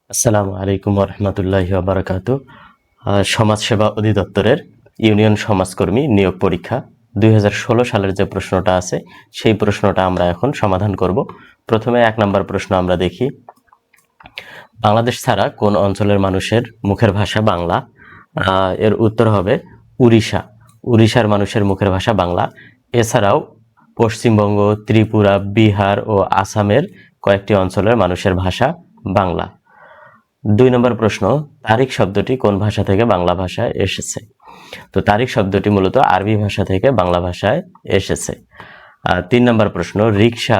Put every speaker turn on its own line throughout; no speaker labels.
আসসালামু আলাইকুম রহমতুল্লাহি বারাকাতু। সমাজসেবা অধিদপ্তরের ইউনিয়ন সমাজকর্মী নিয়োগ পরীক্ষা 2016 সালের যে প্রশ্নটা আছে সেই প্রশ্নটা আমরা এখন সমাধান করব। প্রথমে 1 নম্বর প্রশ্ন আমরা দেখি। বাংলাদেশ ছাড়া কোন অঞ্চলের মানুষের মুখের ভাষা বাংলা? এর উত্তর হবে উড়িষ্যা। উড়িষ্যার মানুষের মুখের ভাষা বাংলা। এছাড়াও পশ্চিমবঙ্গ, ত্রিপুরা, বিহার ও আসামের কয়েকটি অঞ্চলের মানুষের ভাষা বাংলা। 2 নম্বর প্রশ্ন, তারিখ শব্দটি কোন ভাষা থেকে বাংলা ভাষায় এসেছে? তো তারিখ শব্দটি মূলত আরবি ভাষা থেকে বাংলা ভাষায় এসেছে। 3 নম্বর প্রশ্ন, রিকশা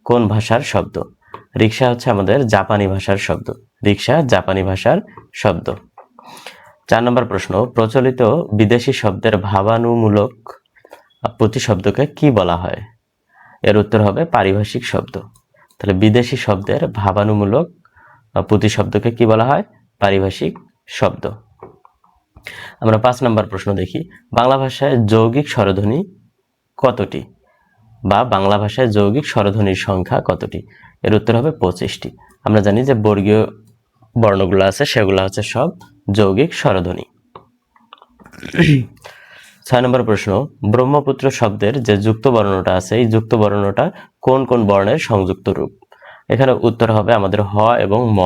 কোন ভাষার শব্দ? রিকশা হচ্ছে আমাদের জাপানি ভাষার শব্দ। রিকশা জাপানি ভাষার শব্দ। 4 নম্বর প্রশ্ন, প্রচলিত বিদেশি শব্দের ভাবানুমূলক প্রতিশব্দকে কি বলা হয়? এর উত্তর হবে পারিভাষিক শব্দ। তাহলে বিদেশি শব্দের ভাবানুমূলক প্রতিশব্দকে কি বলা হয়? পারিভাষিক শব্দ। আমরা 5 নম্বর প্রশ্ন দেখি। বাংলা ভাষায় যৌগিক স্বরধ্বনি কতটি? বা বাংলা ভাষায় যৌগিক স্বরধ্বনির সংখ্যা কতটি? এর উত্তর হবে 25টি। আমরা জানি যে বর্গীয় বর্ণগুলো আছে সেগুলো হচ্ছে সব যৌগিক স্বরধ্বনি। 6 নম্বর প্রশ্ন, ব্রহ্মপুত্র শব্দের যে যুক্ত বর্ণটা আছে এই যুক্ত বর্ণটা কোন কোন বর্ণের সংযুক্ত রূপ? এখানে উত্তর হবে আমাদের হ এবং ম।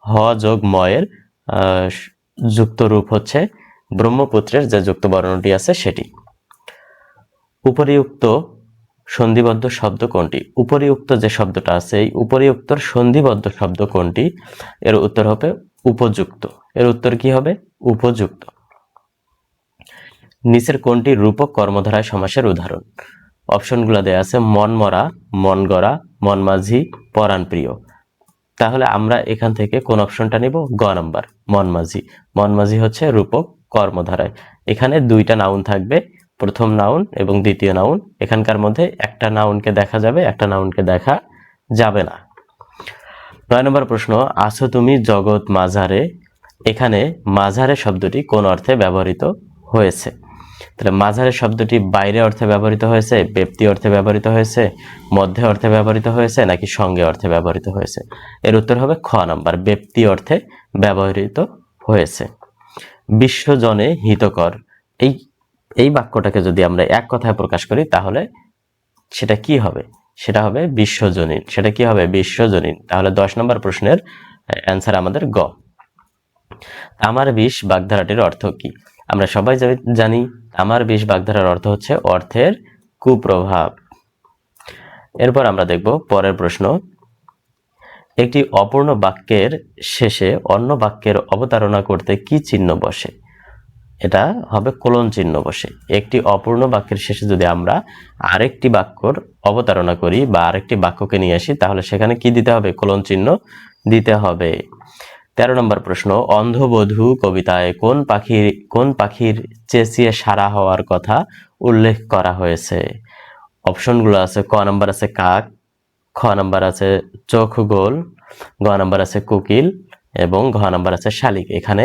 হ যোগ ম এর যুক্ত রূপ হচ্ছে ব্রহ্মপুত্রের যে যুক্ত বর্ণটি আছে সেটি। উপরিউক্ত সন্ধিবদ্ধ শব্দ কোনটি? উপরিউক্ত যে শব্দটা আছে এই উপরিউক্তর সন্ধিবদ্ধ শব্দ কোনটি? এর উত্তর হবে উপযুক্ত। এর উত্তর কি হবে? উপযুক্ত। নিচের কোনটি রূপক কর্মধারায় সমাসের উদাহরণ? অপশনগুলো দেয়া আছে মনমরা, মন গড়া, মন মাঝি, পরাণ প্রিয়। তাহলে আমরা এখান থেকে কোন অপশনটা নিব? গ নাম্বার, মন মাঝি। মন মাঝি হচ্ছে রূপক কর্মধারায়। এখানে 2টা নাউন থাকবে, প্রথম নাউন এবং দ্বিতীয় নাউন। এখানকার মধ্যে একটা নাউনকে দেখা যাবে, একটা নাউনকে দেখা যাবে না। 9 নম্বর প্রশ্ন, আছো তুমি জগৎ মাঝারে। এখানে মাঝারে শব্দটি কোন অর্থে ব্যবহৃত হয়েছে? তাহলে মাঝারে শব্দটি বাইরে অর্থে ব্যবহৃত হয়েছে, ব্যক্তি অর্থে ব্যবহৃত হয়েছে, মধ্যে অর্থে ব্যবহৃত হয়েছে নাকি সঙ্গে অর্থে ব্যবহৃত হয়েছে? এর উত্তর হবে খ নাম্বার, ব্যক্তি অর্থে ব্যবহৃত হয়েছে। বিশ্বজনে হিতকর, এই বাক্যটাকে যদি আমরা এক কথায় প্রকাশ করি তাহলে সেটা কি হবে? সেটা হবে বিশ্বজনীন। সেটা কি হবে? বিশ্বজনীন। তাহলে 10 নম্বর প্রশ্নের অ্যান্সার আমাদের গ। তামার বিষ বাগধারাটির অর্থ কি? আমরা সবাই জানি তামার বিষ বাগধারার অর্থ হচ্ছে অর্থের কুপ্রভাব। এরপর আমরা দেখব পরের প্রশ্ন, একটি অপূর্ণ বাক্যের শেষে অন্য বাক্যের অবতারণা করতে কি চিহ্ন বসে? এটা হবে কোলন চিহ্ন বসে। একটি অপূর্ণ বাক্যের শেষে যদি আমরা আরেকটি বাক্যর অবতারণা করি বা আরেকটি বাক্যকে নিয়ে আসি তাহলে সেখানে কি দিতে হবে? কোলন চিহ্ন দিতে হবে। 13 নম্বর প্রশ্ন, অন্ধবধূ কবিতায় কোন পাখির চেঁচিয়ে সারা হওয়ার কথা উল্লেখ করা হয়েছে? অপশনগুলো আছে, ক নাম্বার আছে কাক, খ নাম্বার আছে চোখ গোল, গ নাম্বার আছে কোকিল এবং ঘ নাম্বার আছে শালিক। এখানে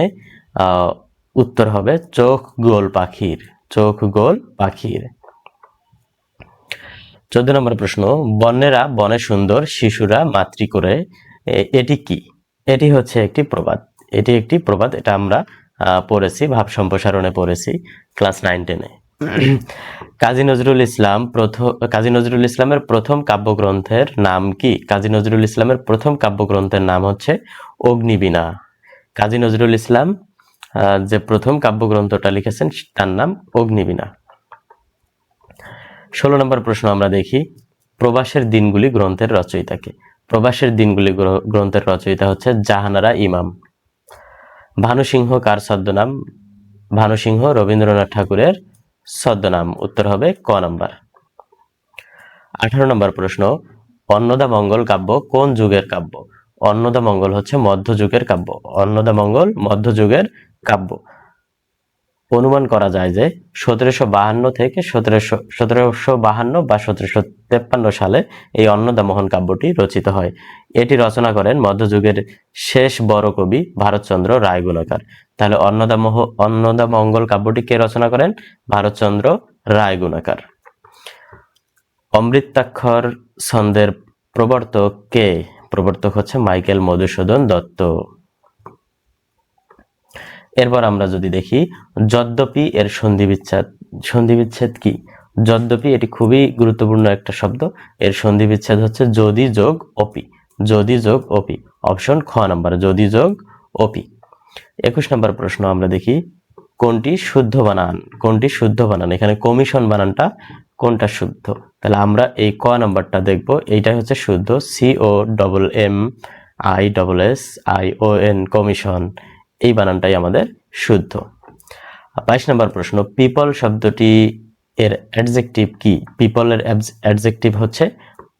উত্তর হবে চোখ গোল পাখির। চোখ গোল পাখির। 14 নম্বর প্রশ্ন, বন্যেরা বনে সুন্দর, শিশুরা মাতৃ করে, এটি কি? এটি হচ্ছে একটি প্রবাদ। এটি একটি প্রবাদ। এটা আমরা পড়েছি, ভাব সম্প্রসারণে পড়েছি ক্লাস 9-10-এ। কাজী নজরুল ইসলামের প্রথম কাব্যগ্রন্থের নাম কি? কাজী নজরুল ইসলামের প্রথম কাব্যগ্রন্থের নাম হচ্ছে অগ্নিবীণা। কাজী নজরুল ইসলাম যে প্রথম কাব্যগ্রন্থটা লিখেছেন তার নাম অগ্নিবীণা। 16 নম্বর প্রশ্ন আমরা দেখি, প্রবাসের দিনগুলি গ্রন্থের রচয়িতাকে? প্রবাসের দিনগুলি গ্রন্থের রচয়িতা হচ্ছে জাহানারা ইমাম। ভানুসিংহ কার ছদ্মনাম? ভানুসিংহ রবীন্দ্রনাথ ঠাকুরের ছদ্মনাম। উত্তর হবে ক নাম্বার। 18 নম্বর প্রশ্ন, অন্নদামঙ্গল কাব্য কোন যুগের কাব্য? অন্নদামঙ্গল হচ্ছে মধ্যযুগের কাব্য। অন্নদামঙ্গল মধ্যযুগের কাব্য। অনুমান করা যায় যে 1752 থেকে 1752 বা 1753 সালে এই অন্নদামোহন কাব্যটি রচিত হয়। এটি রচনা করেন মধ্যযুগের শেষ বড় কবি ভারতচন্দ্র রায়গুণাকার। তাহলে অন্নদামঙ্গল কাব্যটি কে রচনা করেন? ভারতচন্দ্র রায়গুণাকার। অমৃতাক্ষর ছন্দের প্রবর্তক কে? প্রবর্তক হচ্ছে মাইকেল মধুসূদন দত্ত। এরপর আমরা যদি দেখি যদ্যপি এর সন্ধিবিচ্ছেদ কি? যদ্যপি এটি খুবই গুরুত্বপূর্ণ একটা শব্দ। এর সন্ধিবিচ্ছেদ হচ্ছে যদি যোগ অপি, যদি যোগ অপি। অপশন খ নাম্বার, যদি যোগ অপি। 21 নম্বর প্রশ্ন আমরা দেখি কোনটি শুদ্ধ বানান? কোনটি শুদ্ধ বানান? এখানে কমিশন বানানটা কোনটা শুদ্ধ? তাহলে আমরা এই ক নাম্বারটা দেখব, এইটাই হচ্ছে শুদ্ধ। COMMISSION, কমিশন, এই বানানটাই আমাদের শুদ্ধ। 22 নম্বর প্রশ্ন পিপল শব্দটি এর অ্যাডজেক্টিভ কি? পিপলের অ্যাডজেক্টিভ হচ্ছে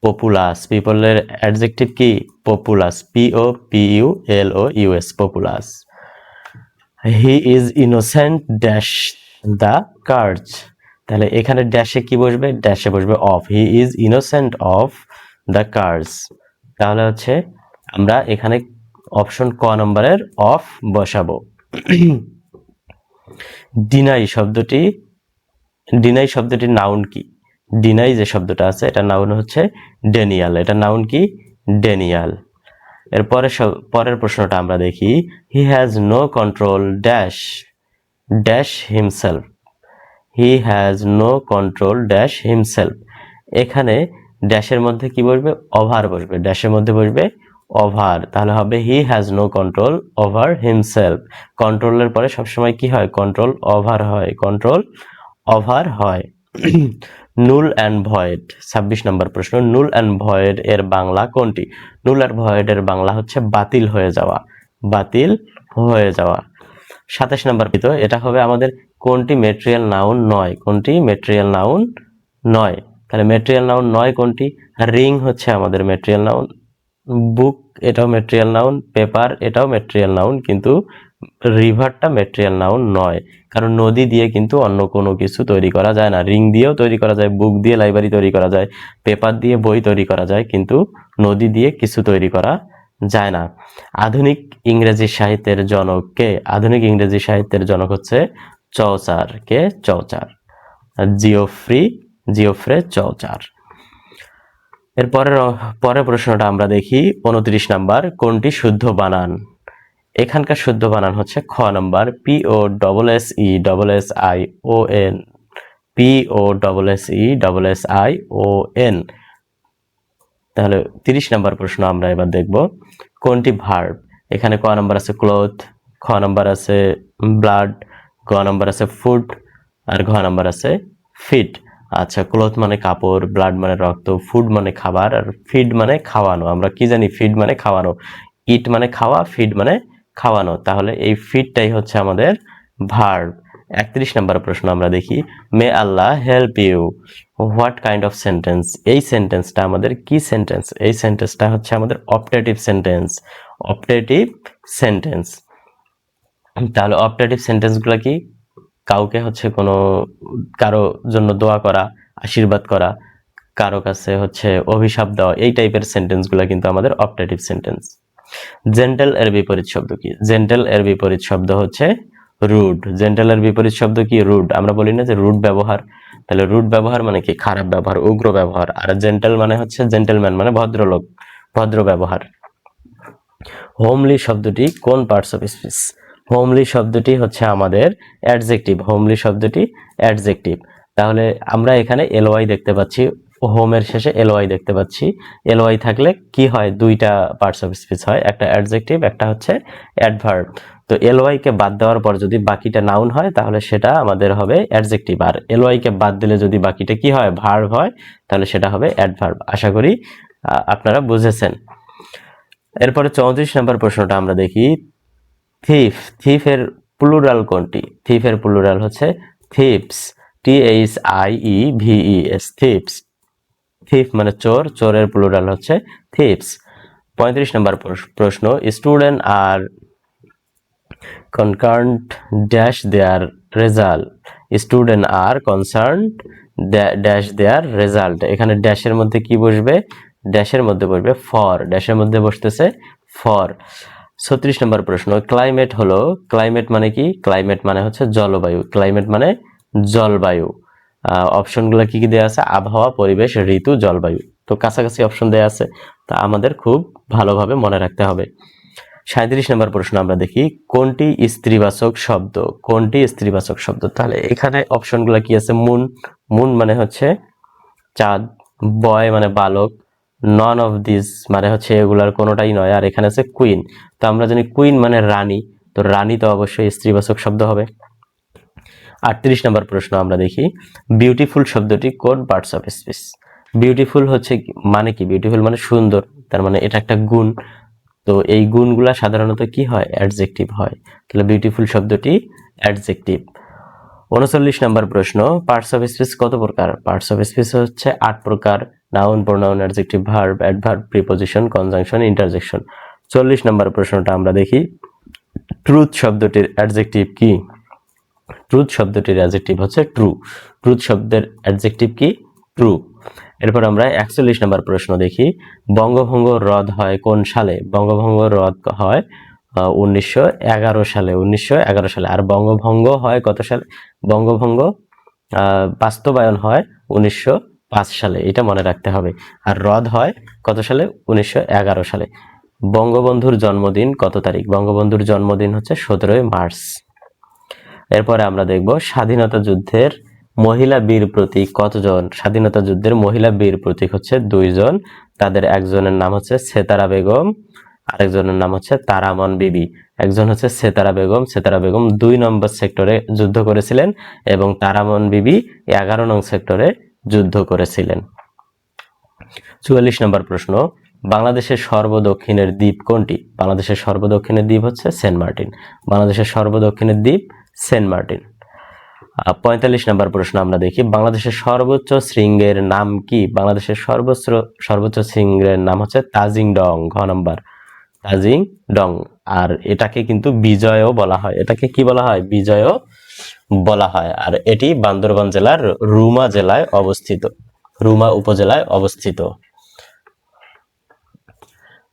পপুলাস। পিপলের অ্যাডজেক্টিভ কি? Populous, POPULOUS, populous. He is innocent dash the charge, তাহলে এখানে ড্যাশে কি বসবে? ড্যাশে বসবে of. He is innocent of the charge, তাহলে হচ্ছে আমরা এখানে অপশন ক নম্বরের অফ বসাবো। ডিনাই শব্দটির নাউন কি? ডিনাই যে শব্দটা আছে এটা নাউন হচ্ছে ডেনিয়াল। এটা নাউন কি? ডেনিয়াল। এর পরের প্রশ্নটা আমরা দেখি he has no control dash dash himself. He has no control dash himself, এখানে ড্যাশের মধ্যে কি বসবে? ওভার বসবে। ড্যাশের মধ্যে বসবে ওভার, তাহলে হবে he has no control over himself. কন্ট্রোলের পরে সবসময় কি হয়? কন্ট্রোল ওভার হয়, কন্ট্রোল ওভার হয়। নুল অ্যান্ড ভয়েড, 26 নম্বর প্রশ্ন নুল অ্যান্ড ভয়েড এর বাংলা কোনটি? নুল আর ভয়েড এর বাংলা হচ্ছে বাতিল হয়ে যাওয়া, বাতিল হয়ে যাওয়া। 27 নম্বর এটা হবে আমাদের কোনটি মেটেরিয়াল নাউন নয়? কোনটি মেটেরিয়াল নাউন নয়? তাহলে মেটেরিয়াল নাউন নয় কোনটি? রিং হচ্ছে আমাদের মেটেরিয়াল নাউন, বুক এটাও মেটেরিয়াল নাউন, পেপার এটাও মেটেরিয়াল নাউন, কিন্তু রিভারটা মেটেরিয়াল নাউন নয়, কারণ নদী দিয়ে কিন্তু অন্য কোনো কিছু তৈরি করা যায় না। রিং দিয়েও তৈরি করা যায়, বুক দিয়ে লাইব্রেরি তৈরি করা যায়, পেপার দিয়ে বই তৈরি করা যায়, কিন্তু নদী দিয়ে কিছু তৈরি করা যায় না। আধুনিক ইংরেজি সাহিত্যের জনক কে? আধুনিক ইংরেজি সাহিত্যের জনক হচ্ছে চৌচার। কে? চৌচার, জিওফ্রে চৌচার। এর পরের প্রশ্নটা আমরা দেখি 29 নাম্বার কোনটি শুদ্ধ বানান? এখানকার শুদ্ধ বানান হচ্ছে খ নাম্বার POSSESSION, POSSESSION। তাহলে 30 নাম্বার প্রশ্ন আমরা এবার দেখব কোনটি ভার্ব? এখানে ক নাম্বার আছে ক্লোথ, খ নাম্বার আছে ব্লাড, গ নাম্বার আছে ফুড, আর ঘ নাম্বার আছে ফিড। আচ্ছা, ক্লোথ মানে কাপড়, ব্লাড মানে রক্ত, ফুড মানে খাবার, আর ফিড মানে খাওয়ানো। আমরা কি জানি? ফিড মানে খাওয়ানো, ইট মানে খাওয়া, ফিড মানে খাওয়ানো, তাহলে এই ফিডটাই হচ্ছে আমাদের ভার্ব। 31 নম্বর প্রশ্ন আমরা দেখি may Allah help you, what kind of sentence? এই সেন্টেন্সটা আমাদের কি সেন্টেন্স? এই সেন্টেন্সটা হচ্ছে আমাদের অপটেটিভ সেন্টেন্স, অপটেটিভ সেন্টেন্স। তাহলে অপটেটিভ সেন্টেন্সগুলো কি? কাউকে হচ্ছে কারো জন্য দোয়া করা, আশীর্বাদ করা, কারো কাছে হচ্ছে অভিশাপ দেওয়া, এই টাইপের সেন্টেন্সগুলো কিন্তু আমাদের অপটেটিভ সেন্টেন্স। জেন্টেল এর বিপরীত শব্দ কি? জেন্টেল এর বিপরীত শব্দ হচ্ছে রুড। জেন্টেল এর বিপরীত শব্দ কি? রুড। আমরা বলি না যে রুড ব্যবহার, তাহলে রুড ব্যবহার মানে কি? খারাপ ব্যবহার, উগ্র ব্যবহার। আর জেন্টেল মানে হচ্ছে জেন্টেলম্যান, মানে ভদ্রলোক, ভদ্র ব্যবহার। হোমলি শব্দটি কোন পার্টস অফ স্পিচ? হোমলি শব্দটি হচ্ছে আমাদের অ্যাডজেক্টিভ। হোমলি শব্দটি অ্যাডজেক্টিভ। তাহলে আমরা এখানে এলওয়াই দেখতে পাচ্ছি, হোমের শেষে এলওয়াই দেখতে পাচ্ছি। এলওয়াই থাকলে কি হয়? দুইটা পার্টস অফ স্পিচ হয়, একটা অ্যাডজেক্টিভ, একটা হচ্ছে অ্যাডভার্ব। তো এলওয়াই কে বাদ দেওয়ার পর যদি বাকিটা নাউন হয় তাহলে সেটা আমাদের হবে অ্যাডজেক্টিভ, আর এলওয়াই কে বাদ দিলে যদি বাকিটা কি হয়? ভার্ব হয়, তাহলে সেটা হবে অ্যাডভার্ব। আশা করি আপনারা বুঝেছেন। এরপরে 34 নম্বর প্রশ্নটা আমরা দেখি থিফ। থিফের প্লুরাল কোনটি? থিফের প্লুরাল হচ্ছে থিপস, THIEVES, থিপস। থিফ মানে চোর, চোরের প্লুরাল হচ্ছে থিপস। 35 নম্বর প্রশ্ন স্টুডেন্ট আর কনসার্নড ড্যাশ দেয়ার রেজাল্ট। স্টুডেন্ট আর কনসার্নড ড্যাশ দেয়ার রেজাল্ট, এখানে ড্যাশের মধ্যে কি বসবে? ড্যাশের মধ্যে বসবে ফর, ড্যাশের মধ্যে বসতেছে ফর। 36 নম্বর প্রশ্ন ক্লাইমেট হলো, ক্লাইমেট মানে কি? ক্লাইমেট মানে হচ্ছে জলবায়ু, ক্লাইমেট মানে জলবায়ু। অপশনগুলো কি কি দেওয়া আছে? আবহাওয়া, পরিবেশ, ঋতু, জলবায়ু। তো তো কাছাকাছি অপশন দেয়া আছে, তা আমাদের খুব ভালোভাবে মনে রাখতে হবে। 37 নম্বর প্রশ্ন আমরা দেখি, কোনটি স্ত্রীবাচক শব্দ? কোনটি স্ত্রীবাচক শব্দ? তাহলে এখানে অপশনগুলো কি আছে? মুন, মুন মানে হচ্ছে চাঁদ, বয় মানে বালক, নন অফ দিস মানে হচ্ছে এগুলার কোনোটাই নয়, আর এখানে আছে কুইন। তো আমরা জানি কুইন মানে রানী, তো রানী তো অবশ্যই স্ত্রীবাচক শব্দ হবে। 38 নম্বর প্রশ্ন আমরা দেখি, বিউটিফুল শব্দটি কোন পার্টস অফ স্পিচ? বিউটিফুল হচ্ছে মানে কি? বিউটিফুল মানে সুন্দর, তার মানে এটা একটা গুণ। তো এই গুণগুলা সাধারণত কি হয়? অ্যাডজেক্টিভ হয়। তাহলে বিউটিফুল শব্দটি অ্যাডজেক্টিভ। 39 নম্বর প্রশ্ন, পার্টস অফ স্পিচ কত প্রকার? পার্টস অফ স্পিচ হচ্ছে 8 প্রকার: noun, pronoun, adjective, verb, adverb, preposition, conjunction, interjection. 40 নম্বর প্রশ্নটা আমরা দেখি, ট্রুথ শব্দটির অ্যাডজেক্টিভ কি? ট্রুথ শব্দটির অ্যাডজেক্টিভ হচ্ছে ট্রু। ট্রুথ শব্দের অ্যাডজেক্টিভ কি? ট্রু। এরপর আমরা 41 নম্বর প্রশ্ন দেখি, বঙ্গভঙ্গ রদ হয় কোন সালে? বঙ্গভঙ্গ রদ হয় 1911 সালে। 1911 সালে। আর বঙ্গভঙ্গ হয় কত সালে? বঙ্গভঙ্গ বাস্তবায়ন হয় 1905 সালে, এটা মনে রাখতে হবে। আর রদ হয় কত সালে? 1911 সালে। বঙ্গবন্ধুর জন্মদিন কত তারিখ? বঙ্গবন্ধুর জন্মদিন হচ্ছে 17 মার্চ। এরপরে আমরা দেখব, স্বাধীনতা যুদ্ধের মহিলা বীর প্রতীক কতজন? স্বাধীনতা যুদ্ধের মহিলা বীর প্রতীক হচ্ছে 2 জন। তাদের একজনের নাম হচ্ছে সেতারা বেগম, আরেকজনের নাম হচ্ছে তারামন বিবি। একজন হচ্ছে সেতারা বেগম, সেতারা বেগম 2 নম্বর সেক্টরে যুদ্ধ করেছিলেন এবং তারামন বিবি 11 নং সেক্টরে যুদ্ধ করেছিলেন। 44 নম্বর প্রশ্ন, বাংলাদেশের সর্বদক্ষিণের দ্বীপ কোনটি? বাংলাদেশের সর্বদক্ষিণের দ্বীপ হচ্ছে সেন্ট মার্টিন। বাংলাদেশের সর্বদক্ষিণের দ্বীপ সেন্ট মার্টিন। 45 নম্বর প্রশ্ন আমরা দেখি, বাংলাদেশের সর্বোচ্চ শৃঙ্গের নাম কি? বাংলাদেশের সর্বোচ্চ শৃঙ্গের নাম হচ্ছে তাজিং ডং। ঘ নম্বর, তাজিং ডং। আর এটাকে কিন্তু বিজয়ও বলা হয়। এটাকে কি বলা হয়? বিজয়ও বলা হয়। আর এটি বান্দরবান জেলার রুমা জেলায় অবস্থিত, রুমা উপজেলায় অবস্থিত।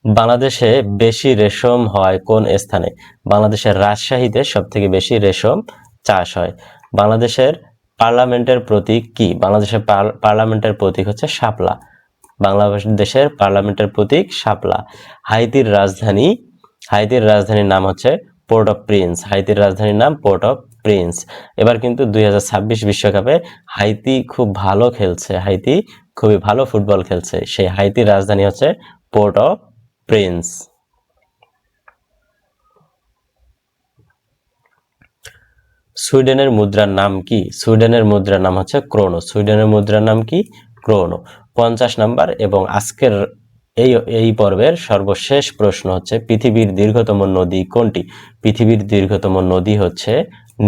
বাংলাদেশে বেশি রেশম হয় কোন স্থানে? বাংলাদেশের রাজশাহীতে সবথেকে বেশি রেশম চাষ হয়। বাংলাদেশের পার্লামেন্টের প্রতীক কি? বাংলাদেশের পার্লামেন্টের প্রতীক হচ্ছে শাপলা। বাংলাদেশের পার্লামেন্টের প্রতীক শাপলা। হাইতির রাজধানীর নাম হচ্ছে পোর্ট অফ প্রিন্স। হাইতির রাজধানীর নাম পোর্ট অফ প্রিন্স। এবার কিন্তু 2026 বিশ্বকাপে হাইতি খুব ভালো খেলছে, হাইতি খুবই ভালো ফুটবল খেলছে। সেই হাইতির রাজধানী হচ্ছে পোর্ট অফ প্রিন্স। সুইডেনের মুদ্রার নাম কি? সুইডেনের মুদ্রার নাম হচ্ছে ক্রোনো। সুইডেনের মুদ্রার নাম কি? ক্রোনো। 50 নাম্বার এবং আজকের এই পর্বের সর্বশেষ প্রশ্ন হচ্ছে, পৃথিবীর দীর্ঘতম নদী কোনটি? পৃথিবীর দীর্ঘতম নদী হচ্ছে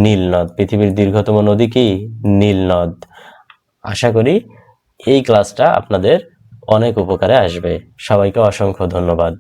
নীল নদ। পৃথিবীর দীর্ঘতম নদী কি? নীল নদ। আশা করি এই ক্লাসটা আপনাদের অনেক উপকারে আসবে। সবাইকে অসংখ্য ধন্যবাদ।